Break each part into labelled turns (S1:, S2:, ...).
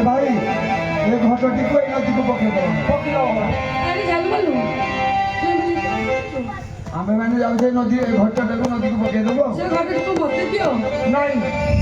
S1: ଭାଇ ଏ ଘଟଟିକୁ ଏଇ ନଦୀକୁ ପକେଇଦେବ।
S2: ଆରେ ଜାଣିପାରିଲୁ
S1: ଆମେମାନେ ଯାଉଛେ ନଦୀ ଏ ଘଟଟାକୁ ନଦୀକୁ ପକେଇଦେବୁ ଆଉ।
S2: ସେ ଘଟଟିକୁ ମତେ ଦିଅ।
S1: ନାଇଁ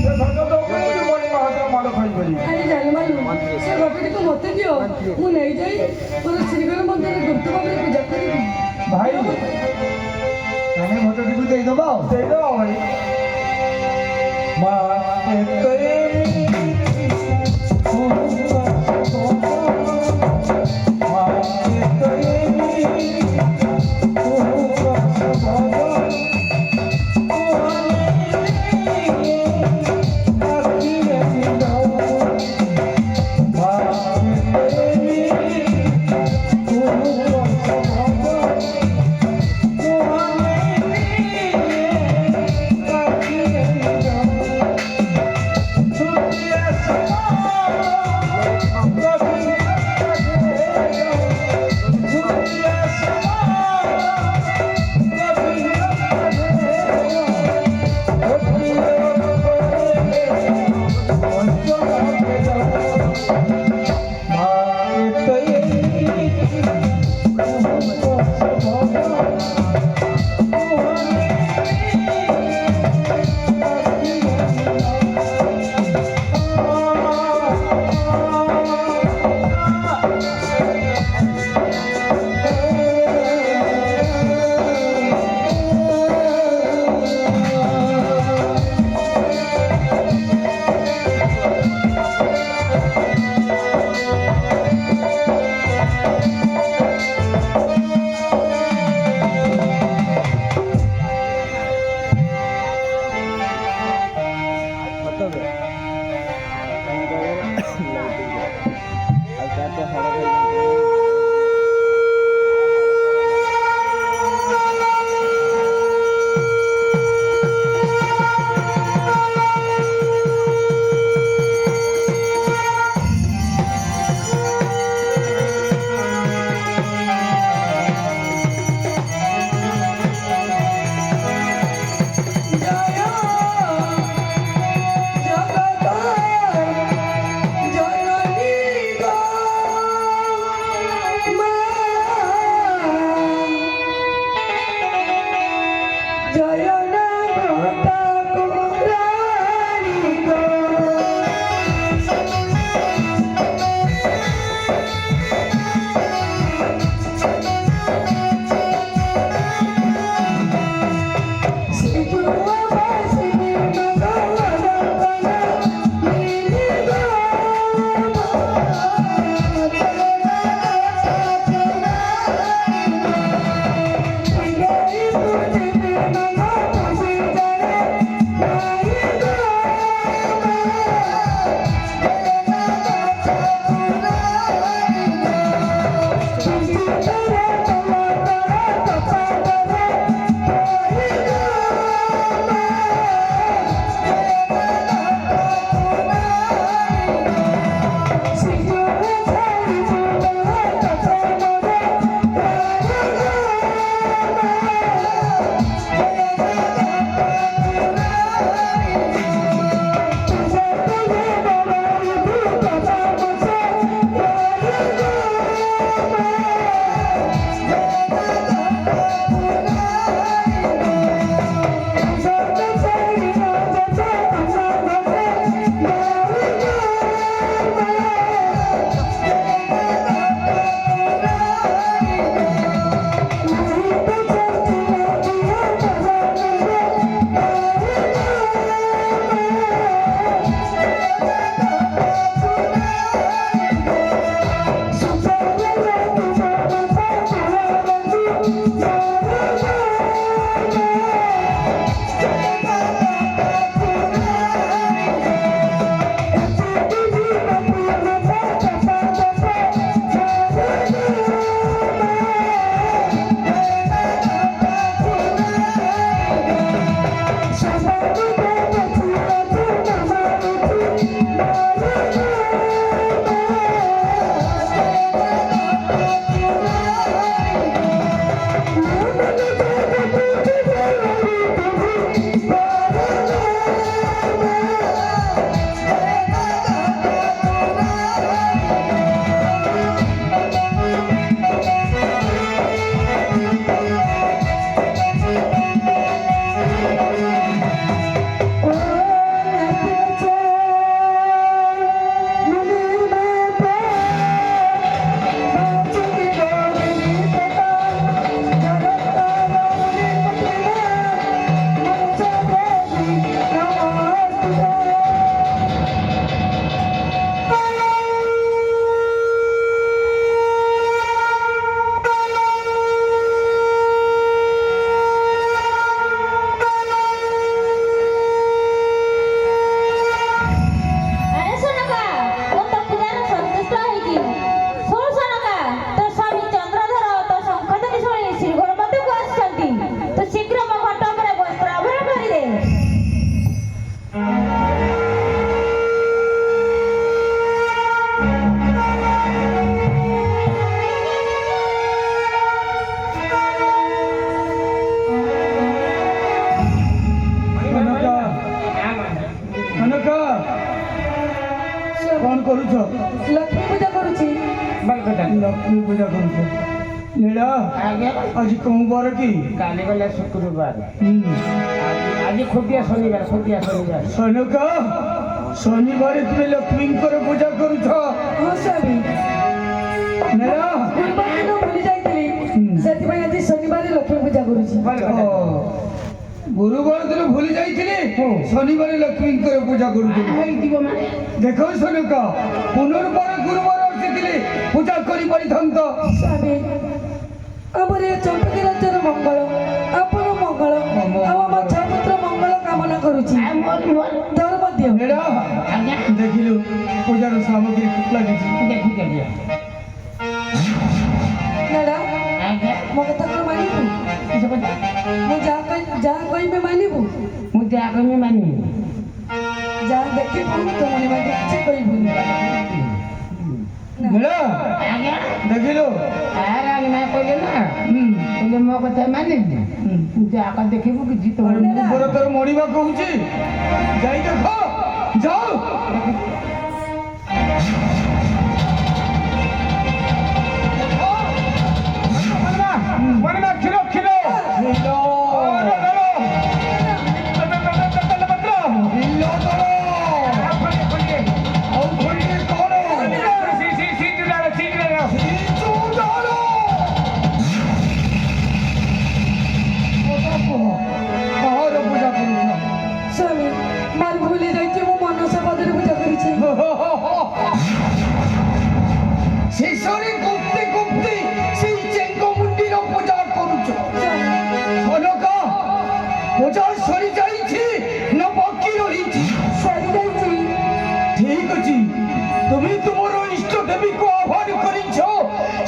S1: ସେ ଘଟ ଦଉକୁ ବଣି ମାହାତ୍ର ମାଡ଼ ଖାଇପାରିବି।
S2: ଆରେ ଜାଣିପାରିଲୁ ସେ ଘଟଟିକୁ ମତେ ଦିଅ, ମୁଁ ନେଇଯାଇ ମୋର ଶ୍ରୀଗର ମନ୍ଦିରରେ ଗୁପ୍ତ ଭାବରେ ପୂଜା କରିବି।
S1: ଭାଇ ଆମେ ଘଟଟିକୁ ଦେଇଦେବା ଆଉ। ଦେଇଦେବା ଭାଇ। ମା କଣ କରୁଛ?
S2: ଲକ୍ଷ୍ମୀ ପୂଜା କରୁଛି।
S1: ଲକ୍ଷ୍ମୀ ପୂଜା କରୁଛ। ନୀଳା
S3: ଆଜ୍ଞା
S1: ଆଜି କୋଉ ବାର କି?
S3: କାଲି ଗଲେ ଶୁକ୍ରବାର
S1: ହୁଁ।
S3: ଆଜି ଖୋଟିଆ ଶନିବାର
S1: ସନକା ଶନିବାର ତୁମେ ଲକ୍ଷ୍ମୀଙ୍କର ପୂଜା କରୁଛ?
S2: ହଁ ସ୍ୱାମୀ,
S1: ନୀଳା
S2: ପୂର୍ବ ଦିନ ଭୁଲି ଯାଇଥିଲି, ସେଥିପାଇଁ ଆଜି ଶନିବାର ଲକ୍ଷ୍ମୀ ପୂଜା କରୁଛି।
S1: ଗୁରୁବାର ଦିନ ଭୁଲି ଯାଇଥିଲି, ଶନିବାର ଲକ୍ଷ୍ମୀଙ୍କର ପୂଜା କରୁଥିଲି।
S3: ହେଇଥିବ ମାନେ
S1: ଦେଖ ସନକା ପୁନର୍ବାର ଗୁରୁବାର ଆସିଥିଲେ ପୂଜା କରିପାରିଥାନ୍ତ।
S2: ସ୍ୱାମୀ, ଆମର ଏ ଚମ୍ପକୀ ରାଜ୍ୟର ମଙ୍ଗଳ, ଆପଣ ମଙ୍ଗଳ, ଆଉ ଆମ ଛାପୁତ୍ର ମଙ୍ଗଳ କାମନା କରୁଛି। ଧର୍ମ ଦିଅ।
S1: ନୀଳା
S3: ଆଜ୍ଞା
S1: ଦେଖିଲୁ ପୂଜାର ସାମଗ୍ରୀ ଲାଗିଛି।
S3: ଦେଖୁଛି ଆଜ୍ଞା
S2: ନେଡ଼ା,
S3: ଆଜ୍ଞା
S2: ମୋ କଥା କ'ଣ ମାନିବୁ?
S3: କିସ କଥା
S2: ମୁଁ ଯାହା କହିବି ମାନିବୁ,
S3: ମୁଁ ଯାହା କହିବି ମାନିବି
S2: ଯାହା ଦେଖିବୁ ତ ମନେ ମାନି କିଛି କହିବୁନି।
S1: ନୀଳା
S3: ଆଜ୍ଞା
S1: ଦେଖିଲୁ
S3: ଆରେ ଆଜ୍ଞା କହିଲେ ନା କହିଲେ ମୋ କଥା ମାନିବି ଯାହା ଦେଖିବୁ କିଛି ତ
S1: ଆରେ ମୁଁ ପରା ତୋର ମଣିବା କହୁଛି, ଯାଇ ଦେଖ ଯାଅ।
S3: କ୍ଷୀର କ୍ଷୀର
S2: ସ୍ୱାମୀ, ମୋର ଭୁଲି ଯାଇଛି, ମୁଁ ମନସା ପଦରେ ପୂଜା କରିଛି।
S1: ଶେଷରେ ଗୁପ୍ତେ ଗୁପ୍ତେ ସେଇ ଚେଙ୍ଗ ମୁଣ୍ଡିର ପୂଜା କରୁଛ। ସନକା ପୂଜା ସରିଯାଇଛି ନା ବାକି ରହିଛି?
S2: ସରିଯାଇଛି।
S1: ଠିକ ଅଛି, তুমি তোমার ইষ্ট দেবীকে আহ্বান করিছ,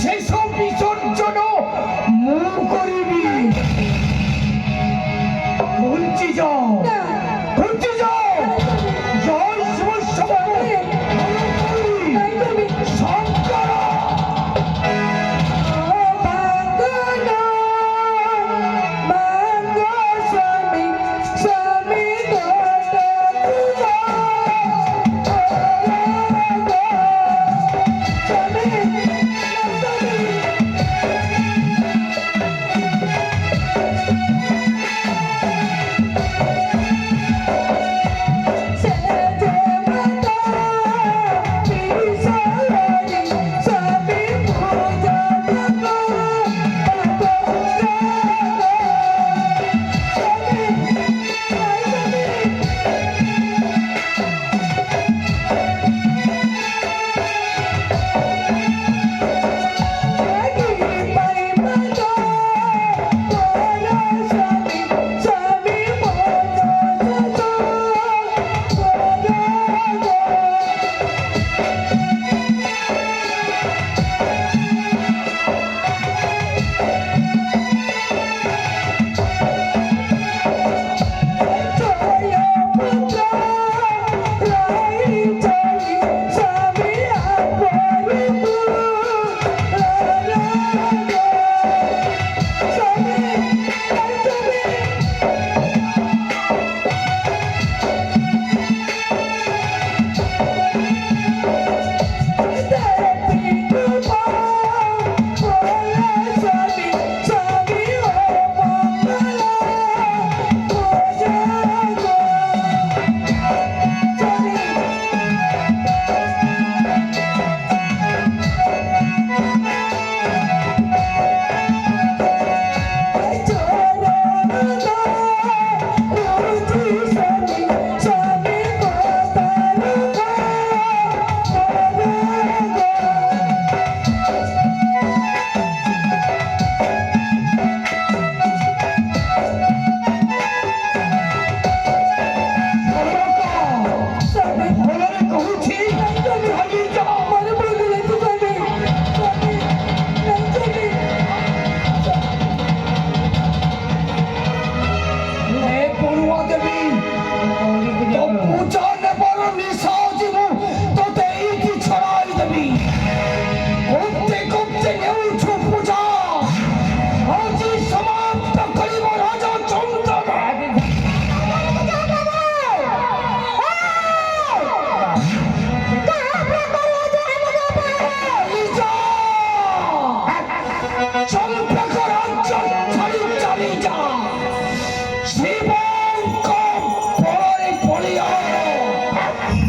S1: শেষ বিসর্জন মু করিবি। ঘুঞ্চি যাও, ঘুঞ্চি যাও। জয় শিব শম্ভু, শঙ্কর।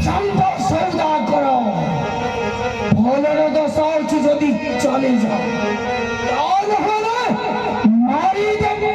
S1: চম্পা সৌদা করো 15-10 যদি চলে যাও তাহলে মারি দেবে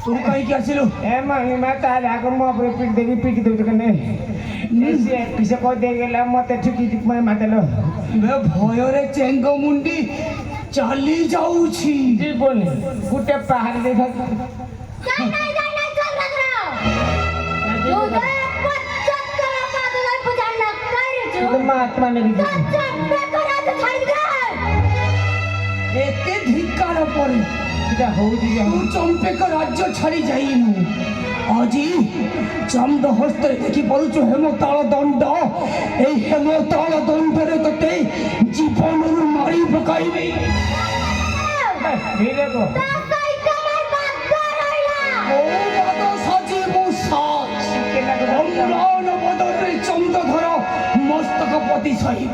S1: तू कहीं क्या चलो
S3: ए महिमा ताले आको म पुरै पिट देगी पिटी देऊ कने एसे पिसे को देगेला मते ठुकी ठुक मै मातेलो
S1: बे भୟରେ चेंग मुंडी चाली जाउछि
S3: जीवन गुटे पहाड़ देखा महात्मा ने
S1: एते धिक्कार परे
S3: এটা হউছি যে
S1: तू चंपेक राज्य छाड़ी जाइनु আজি চন্দ হস্তে দেখি পড়ুছু হেমতাল দণ্ড এই হেমতাল দণ্ডরে তোতে জীবনরু মারি পকাইবে
S3: ধীরে কো
S1: ও বাদ সাজি মুসাজ অম্লান বদরে চন্দ ধর মস্তক পতি সহিব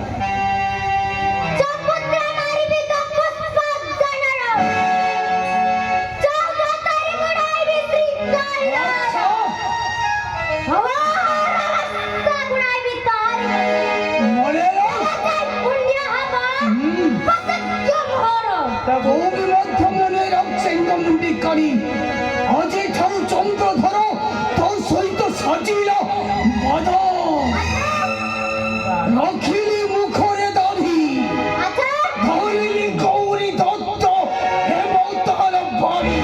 S1: আজি ঠারু চন্দ্র ধর তোর সহিত সাজিল বদ রখিলি মুখরে দাড়ি ধরিলি গৌরী দত্ত হেমতাল বাড়ি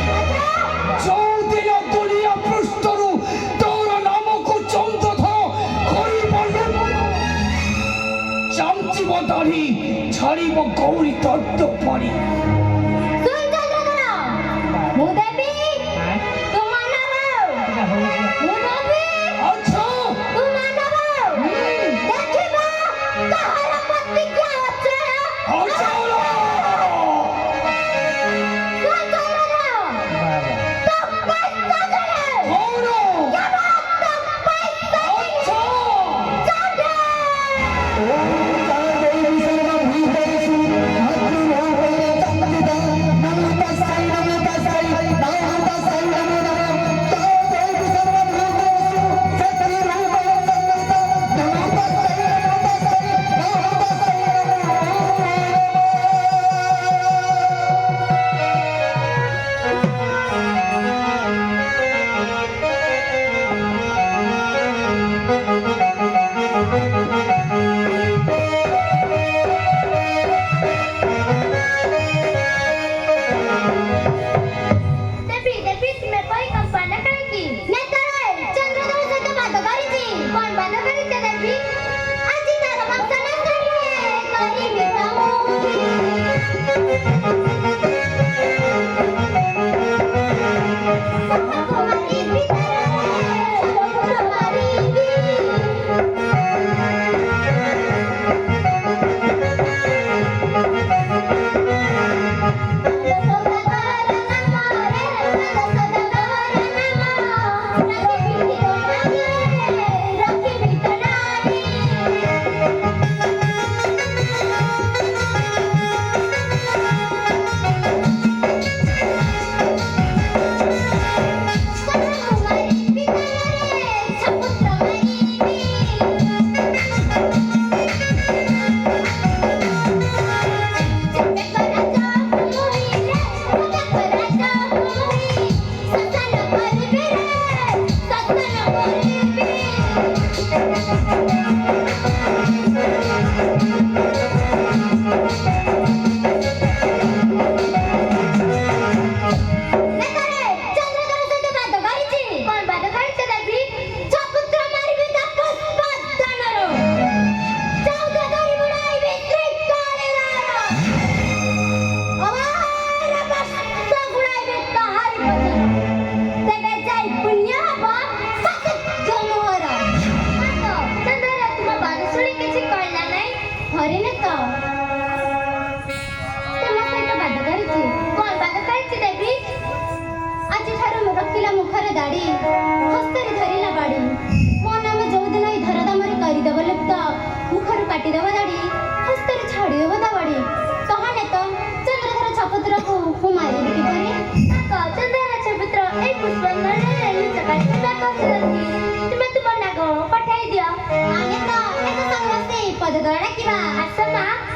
S1: চৌদিন দুনিয়া পৃষ্ঠরু তোর নামক চন্দ্র ধর করিব চামচিব দাড়ি ছাড়িব গৌরী দত্ত পারি
S4: ପଦଦଳା ଡାକିବା ଆସ ମା